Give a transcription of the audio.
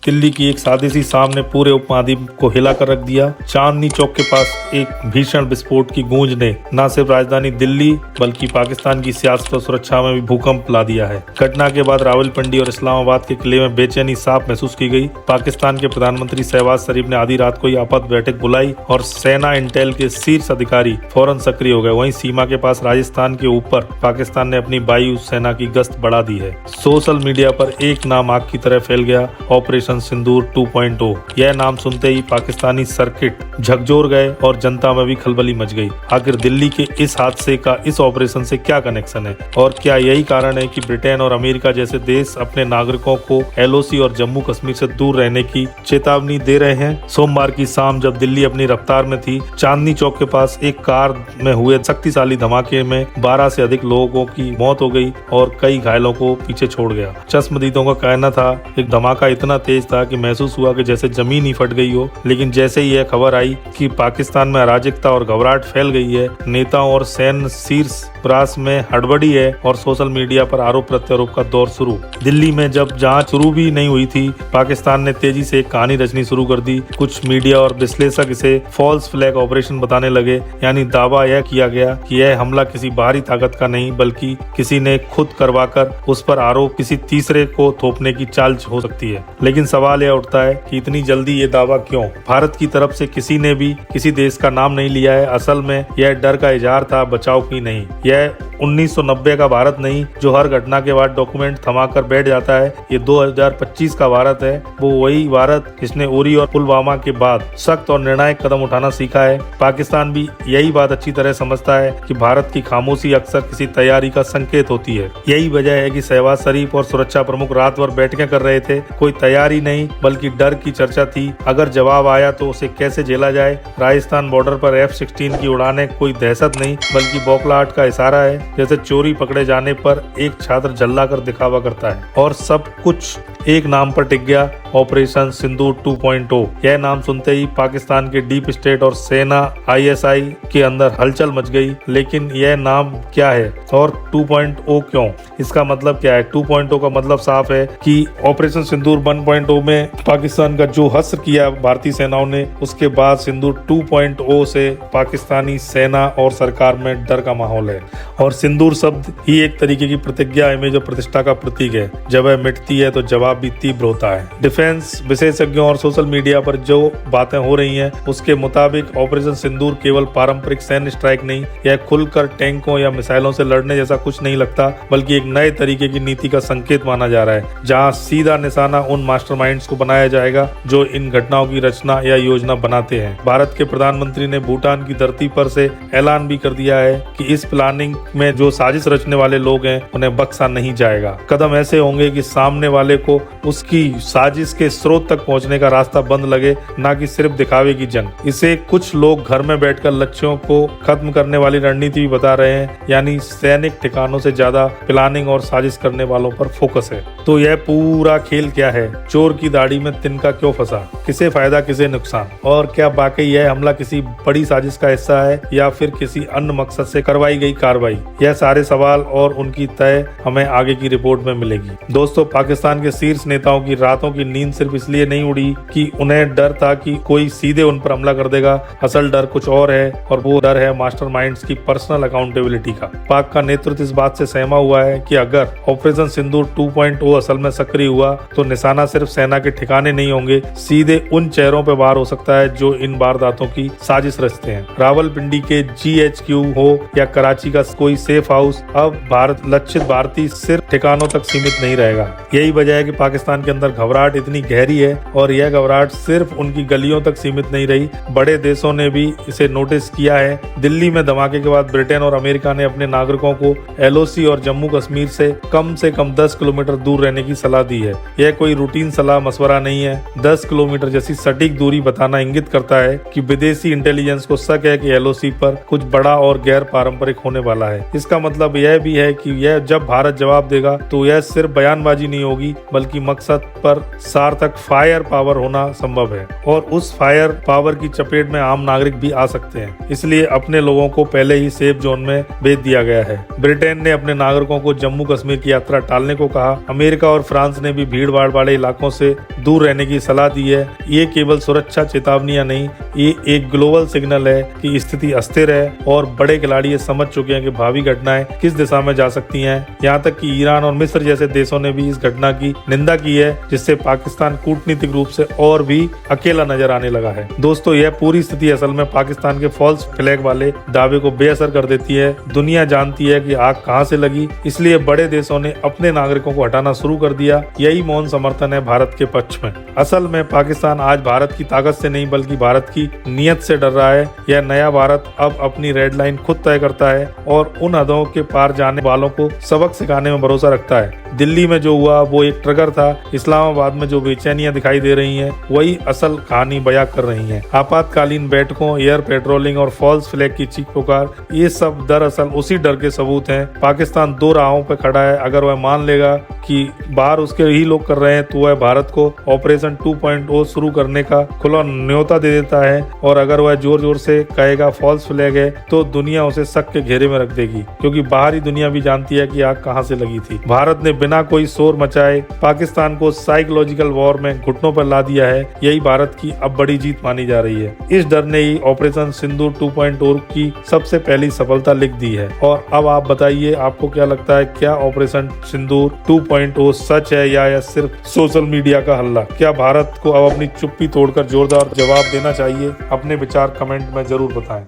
दिल्ली की एक सादी सी शाम ने पूरे उपमहाद्वीप को हिला कर रख दिया। चांदनी चौक के पास एक भीषण विस्फोट की गूंज ने न सिर्फ राजधानी दिल्ली बल्कि पाकिस्तान की सियासत और सुरक्षा में भी भूकंप ला दिया है। घटना के बाद रावलपिंडी और इस्लामाबाद के किले में बेचैनी साफ महसूस की गई। पाकिस्तान के प्रधानमंत्री शहबाज शरीफ ने आधी रात को ही आपात बैठक बुलाई और सेना इंटेल के शीर्ष अधिकारी फौरन सक्रिय हो गए। वहीं सीमा के पास राजस्थान के ऊपर पाकिस्तान ने अपनी वायु सेना की गश्त बढ़ा दी है। सोशल मीडिया पर एक नाम आग की तरह फैल गया, ऑपरेशन सिंदूर 2.0। यह नाम सुनते ही पाकिस्तानी सर्किट झकझोर गए और जनता में भी खलबली मच गई। आखिर दिल्ली के इस हादसे का इस ऑपरेशन से क्या कनेक्शन है और क्या यही कारण है कि ब्रिटेन और अमेरिका जैसे देश अपने नागरिकों को एलओसी और जम्मू कश्मीर से दूर रहने की चेतावनी दे रहे हैं। सोमवार की शाम जब दिल्ली अपनी रफ्तार में थी, चांदनी चौक के पास एक कार में हुए शक्तिशाली धमाके में 12 से अधिक लोगों की मौत हो गई और कई घायलों को पीछे छोड़ गया। चश्मदीदों का कहना था एक धमाका इतना तेज था कि महसूस हुआ कि जैसे जमीन ही फट गई हो। लेकिन जैसे ही यह खबर आई कि पाकिस्तान में अराजकता और घबराहट फैल गई है, नेताओं और सैन्य शीर्ष प्रास में हड़बड़ी है और सोशल मीडिया पर आरोप प्रत्यारोप का दौर शुरू। दिल्ली में जब जांच शुरू भी नहीं हुई थी, पाकिस्तान ने तेजी से एक कहानी रचनी शुरू कर दी। कुछ मीडिया और विश्लेषक इसे फॉल्स फ्लैग ऑपरेशन बताने लगे, यानी दावा यह किया गया कि यह हमला किसी बाहरी ताकत का नहीं बल्कि किसी ने खुद करवाकर उस पर आरोप किसी तीसरे को थोपने की चाल हो सकती है। लेकिन सवाल यह उठता है कि इतनी जल्दी ये दावा क्यों? भारत की तरफ से किसी ने भी किसी देश का नाम नहीं लिया है। असल में यह डर का इजहार था, बचाव की नहीं। यह 1990 का भारत नहीं जो हर घटना के बाद डॉक्यूमेंट थमाकर बैठ जाता है। ये 2025 का भारत है, वो वही भारत जिसने उरी और पुलवामा के बाद सख्त और निर्णायक कदम उठाना सीखा है। पाकिस्तान भी यही बात अच्छी तरह समझता है कि भारत की खामोशी अक्सर किसी तैयारी का संकेत होती है। यही वजह है कि शहबाज शरीफ और सुरक्षा प्रमुख रात भर बैठकें कर रहे थे। कोई तैयारी नहीं बल्कि डर की चर्चा थी। अगर जवाब आया तो उसे कैसे झेला जाए। राजस्थान बॉर्डर पर F-16 की उड़ानें कोई दहशत नहीं बल्कि बौखलाहट का इशारा है। जैसे चोरी पकड़े जाने पर एक छात्र झल्ला कर दिखावा करता है। और सब कुछ एक नाम पर टिक गया, ऑपरेशन सिंदूर 2.0। यह नाम सुनते ही पाकिस्तान के डीप स्टेट और सेना ISI के अंदर हलचल मच गई। लेकिन यह नाम क्या है और 2.0 क्यों? इसका मतलब क्या है? 2.0 का मतलब साफ है कि ऑपरेशन सिंदूर 1.0 में पाकिस्तान का जो हश्र किया भारतीय सेनाओं ने, उसके बाद सिंदूर 2.0 से पाकिस्तानी सेना और सरकार में डर का माहौल है। और सिंदूर शब्द ही एक तरीके की प्रतिज्ञा, इमेज और प्रतिष्ठा का प्रतीक है। जब वह मिटती है तो जवाब भी तीव्र होता है। डिफेंस विशेषज्ञों और सोशल मीडिया पर जो बातें हो रही हैं, उसके मुताबिक ऑपरेशन सिंदूर केवल पारंपरिक सैन्य स्ट्राइक नहीं, यह खुलकर टैंकों या मिसाइलों से लड़ने जैसा कुछ नहीं लगता बल्कि एक नए तरीके की नीति का संकेत माना जा रहा है, जहां सीधा निशाना उन मास्टरमाइंड्स को बनाया जाएगा जो इन घटनाओं की रचना या योजना बनाते हैं। भारत के प्रधानमंत्री ने भूटान की धरती पर से ऐलान भी कर दिया है कि इस प्लानिंग में जो साजिश रचने वाले लोग हैं उन्हें बख्शा नहीं जाएगा। कदम ऐसे होंगे कि सामने वाले को उसकी साजिश के स्रोत तक पहुंचने का रास्ता बंद लगे, ना कि सिर्फ दिखावे की जंग। इसे कुछ लोग घर में बैठकर लक्ष्यों को खत्म करने वाली रणनीति भी बता रहे हैं, यानी सैनिक ठिकानों से ज्यादा प्लानिंग और साजिश करने वालों पर फोकस है। तो यह पूरा खेल क्या है? चोर की दाढ़ी में तिनका क्यों फंसा? किसे फायदा किसे नुकसान? और क्या वाकई यह हमला किसी बड़ी साजिश का हिस्सा है या फिर किसी अन्य मकसद से करवाई गई कार्रवाई? यह सारे सवाल और उनकी तय हमें आगे की रिपोर्ट में मिलेगी। दोस्तों, पाकिस्तान के शीर्ष नेताओं की रातों की नींद सिर्फ इसलिए नहीं उड़ी कि उन्हें डर था कि कोई सीधे उन पर हमला कर देगा। असल डर कुछ और है और वो डर है मास्टरमाइंड्स की पर्सनल अकाउंटेबिलिटी का। पाक का नेतृत्व इस बात से सहमा हुआ है कि अगर ऑपरेशन सिंदूर 2.0 असल में सक्रिय हुआ तो निशाना सिर्फ सेना के ठिकाने नहीं होंगे, सीधे उन चेहरों पर वार हो सकता है जो इन वारदातों की साजिश रचते हैं। रावलपिंडी के GHQ हो या कराची का कोई सेफ हाउस, अब भारत लक्षित भारतीय सिर्फ ठिकानों तक सीमित नहीं रहेगा। यही वजह है कि पाकिस्तान के अंदर घबराहट इतनी गहरी है और यह घबराहट सिर्फ उनकी गलियों तक सीमित नहीं रही, बड़े देशों ने भी इसे नोटिस किया है। दिल्ली में धमाके के बाद ब्रिटेन और अमेरिका ने अपने नागरिकों को LOC और जम्मू कश्मीर से कम 10 किलोमीटर दूर रहने की सलाह दी है। यह कोई रूटीन सलाह मशवरा नहीं है। 10 किलोमीटर जैसी सटीक दूरी बताना इंगित करता है कि विदेशी इंटेलिजेंस को शक है कि LOC पर कुछ बड़ा और गैर पारंपरिक होने वाला है। इसका मतलब यह भी है कि यह जब भारत जवाब देगा तो यह सिर्फ बयानबाजी नहीं होगी बल्कि मकसद पर सार्थक फायर पावर होना संभव है और उस फायर पावर की चपेट में आम नागरिक भी आ सकते हैं। इसलिए अपने लोगों को पहले ही सेफ जोन में भेज दिया गया है। ब्रिटेन ने अपने नागरिकों को जम्मू कश्मीर की यात्रा टालने को कहा। अमेरिका और फ्रांस ने भी भीड़ भाड़ वाले इलाकों से दूर रहने की सलाह दी है। ये केवल सुरक्षा चेतावनियां नहीं, ये एक ग्लोबल सिग्नल है कि स्थिति अस्थिर है और बड़े खिलाड़ी ये समझ चुके हैं कि भावी घटनाएं किस दिशा में जा सकती हैं। यहाँ तक कि ईरान और मिस्र जैसे देशों ने भी इस घटना की निंदा की है, जिससे पाकिस्तान कूटनीतिक रूप से और भी अकेला नजर आने लगा है। दोस्तों, यह पूरी स्थिति असल में पाकिस्तान के फॉल्स फ्लैग वाले दावे को बेअसर कर देती है। दुनिया जानती है कि आग कहां से लगी, इसलिए बड़े देशों ने अपने नागरिकों को हटाना शुरू कर दिया। यही मौन समर्थन है भारत के पक्ष में। असल में पाकिस्तान आज भारत की ताकत से नहीं बल्कि भारत की नीयत से डर रहा है। यह नया भारत अब अपनी रेड लाइन खुद तय करता है और उन हदों के पार जाने वालों को सबक सिखाने में भरोसा रखता है। दिल्ली में जो हुआ वो एक ट्रिगर था। इस्लामाबाद में जो बेचैनियां दिखाई दे रही हैं, वही असल कहानी बयां कर रही हैं। आपातकालीन बैठकों, एयर पेट्रोलिंग और फॉल्स फ्लैग की चीख पुकार, ये सब दरअसल उसी डर के सबूत हैं। पाकिस्तान दो राहों पर खड़ा है। अगर वह मान लेगा कि बाहर उसके ही लोग कर रहे हैं तो वह भारत को ऑपरेशन 2.0 शुरू करने का खुला न्योता दे देता है, और अगर वह जोर जोर से कहेगा फॉल्स फ्लैग है तो दुनिया उसे शक के घेरे में रख देगी, क्योंकि बाहरी दुनिया भी जानती है कि आग कहां से लगी थी। भारत ने बिना कोई शोर मचाए पाकिस्तान को साइकोलॉजिकल वॉर में घुटनों पर ला दिया है। यही भारत की अब बड़ी जीत मानी जा रही है। इस डर ने ही ऑपरेशन सिंदूर 2.0 की सबसे पहली सफलता लिख दी है। और अब आप बताइए, आपको क्या लगता है, क्या ऑपरेशन सिंदूर 2.0 सच है या सिर्फ सोशल मीडिया का हल्ला? क्या भारत को अब अपनी चुप्पी तोड़कर जोरदार जवाब देना चाहिए? अपने विचार कमेंट में जरूर बताएं।